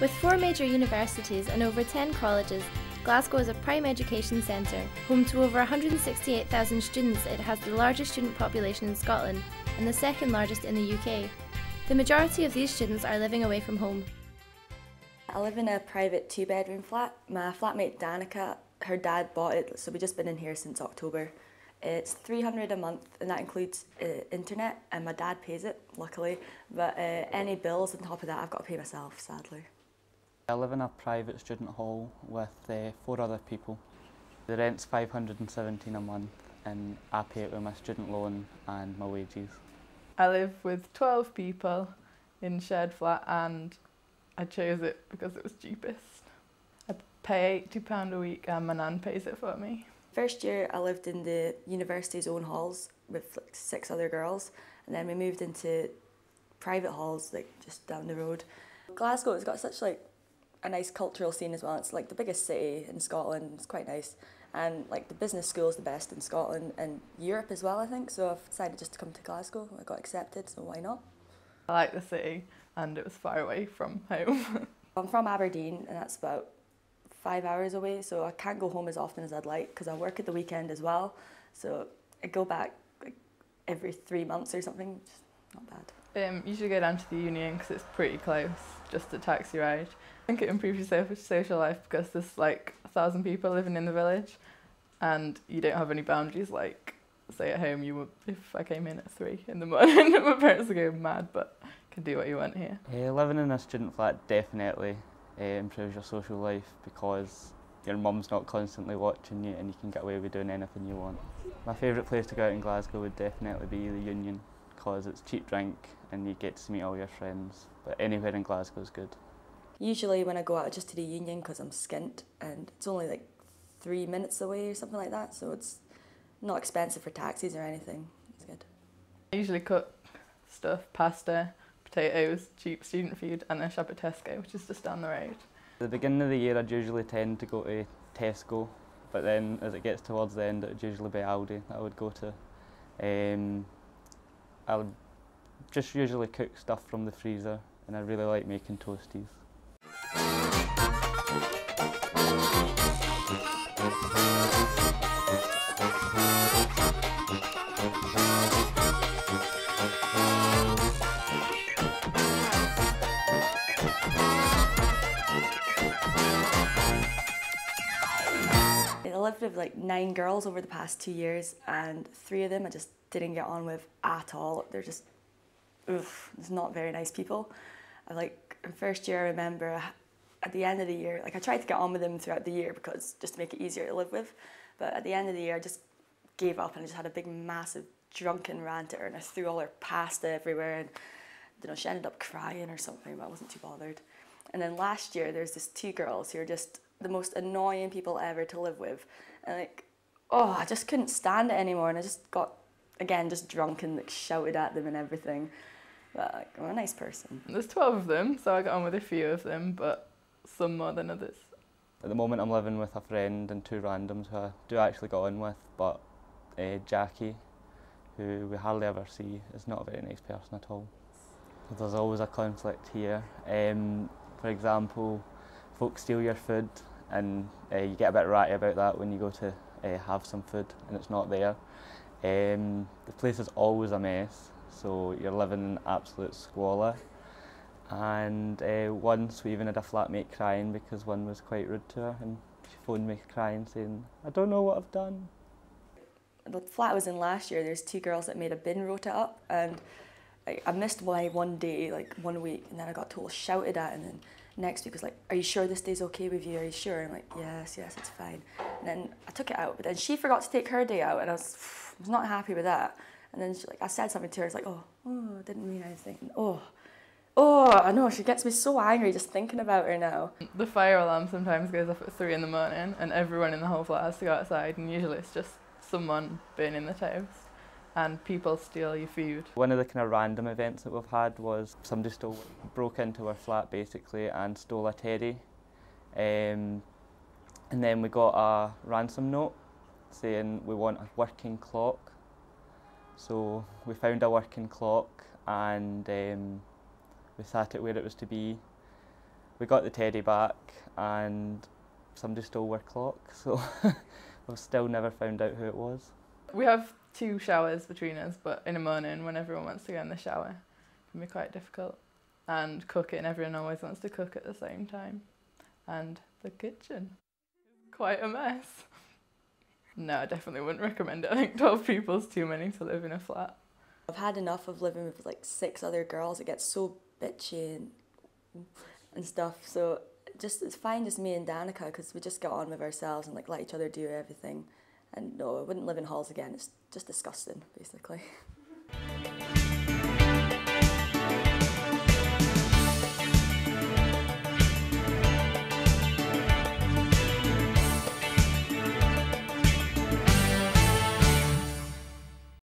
With 4 major universities and over 10 colleges, Glasgow is a prime education centre. Home to over 168,000 students, it has the largest student population in Scotland and the second largest in the UK. The majority of these students are living away from home. I live in a private 2-bedroom flat. My flatmate Danica, her dad bought it, so we've just been in here since October. It's $300 a month, and that includes internet, and my dad pays it, luckily, but any bills on top of that I've got to pay myself, sadly. I live in a private student hall with 4 other people. The rent's $517 a month, and I pay it with my student loan and my wages. I live with 12 people in shared flat, and I chose it because it was cheapest. I pay £80 a week and my nan pays it for me. First year I lived in the university's own halls with like 6 other girls, and then we moved into private halls like just down the road. Glasgow has got such like a nice cultural scene as well. It's like the biggest city in Scotland. It's quite nice, and like the business school is the best in Scotland and Europe as well, I think. So I've decided just to come to Glasgow. I got accepted, so why not? I like the city, and it was far away from home. I'm from Aberdeen, and that's about 5 hours away, so I can't go home as often as I'd like because I work at the weekend as well. So I go back like every 3 months or something. Just not bad. You should go down to the Union because it's pretty close, just a taxi ride. I think it improves your social life because there's like 1,000 people living in the village, and you don't have any boundaries like, say at home, you would, if I came in at 3 in the morning, my parents would go mad, but you can do what you want here. Living in a student flat definitely improves your social life because your mum's not constantly watching you and you can get away with doing anything you want. My favourite place to go out in Glasgow would definitely be the Union because it's cheap drink and you get to meet all your friends, but anywhere in Glasgow is good. Usually when I go out just to the Union because I'm skint and it's only like 3 minutes away or something like that, so it's not expensive for taxis or anything. It's good. I usually cook stuff, pasta, potatoes, cheap student food, and then shop at Tesco, which is just down the road. At the beginning of the year I'd usually tend to go to Tesco, but then as it gets towards the end it would usually be Aldi that I would go to. I would just usually cook stuff from the freezer, and I really like making toasties. I lived with like 9 girls over the past 2 years, and 3 of them I just didn't get on with at all. They're just, it's not very nice people. In first year I remember at the end of the year, like I tried to get on with them throughout the year because just to make it easier to live with, but at the end of the year I just gave up and I just had a big massive drunken rant at her, and I threw all her pasta everywhere, and you know, she ended up crying or something, but I wasn't too bothered. And then last year there's these 2 girls who are just the most annoying people ever to live with, and like, oh, I just couldn't stand it anymore, and I just got, again, just drunk and like shouted at them and everything. But like, I'm a nice person. There's 12 of them, so I got on with a few of them, but some more than others. At the moment I'm living with a friend and 2 randoms who I do actually get on with, but Jackie, who we hardly ever see, is not a very nice person at all. There's always a conflict here. For example, folks steal your food, and you get a bit ratty about that when you go to have some food and it's not there. The place is always a mess, so you're living in absolute squalor. And once we even had a flatmate crying because one was quite rude to her, and she phoned me crying saying, "I don't know what I've done." The flat I was in last year, there's 2 girls that made a bin rota up, and I missed my one day, like 1 week, and then I got total shouted at, and then next week was like, "Are you sure this day's okay with you? Are you sure?" And I'm like, yes, it's fine. And then I took it out, but then she forgot to take her day out, and I was not happy with that. And then I said something to her, it's like, oh, I didn't mean anything. And, oh, I know, she gets me so angry just thinking about her now. The fire alarm sometimes goes off at 3 in the morning, and everyone in the whole flat has to go outside, and usually it's just someone burning the toast, and people steal your food. One of the kind of random events that we've had was somebody broke into our flat basically and stole a teddy, and then we got a ransom note saying we want a working clock. So we found a working clock, and we sat it where it was to be, We got the teddy back and somebody stole our clock, so we've still never found out who it was. We have 2 showers between us, but in the morning when everyone wants to go in the shower, it can be quite difficult. And cooking, everyone always wants to cook at the same time. And the kitchen is quite a mess. No, I definitely wouldn't recommend it. I think 12 people's too many to live in a flat. I've had enough of living with like 6 other girls. It gets so bitchy and stuff. So it's fine just me and Danica, because we just get on with ourselves and like let each other do everything. And no, I wouldn't live in halls again. It's just disgusting, basically.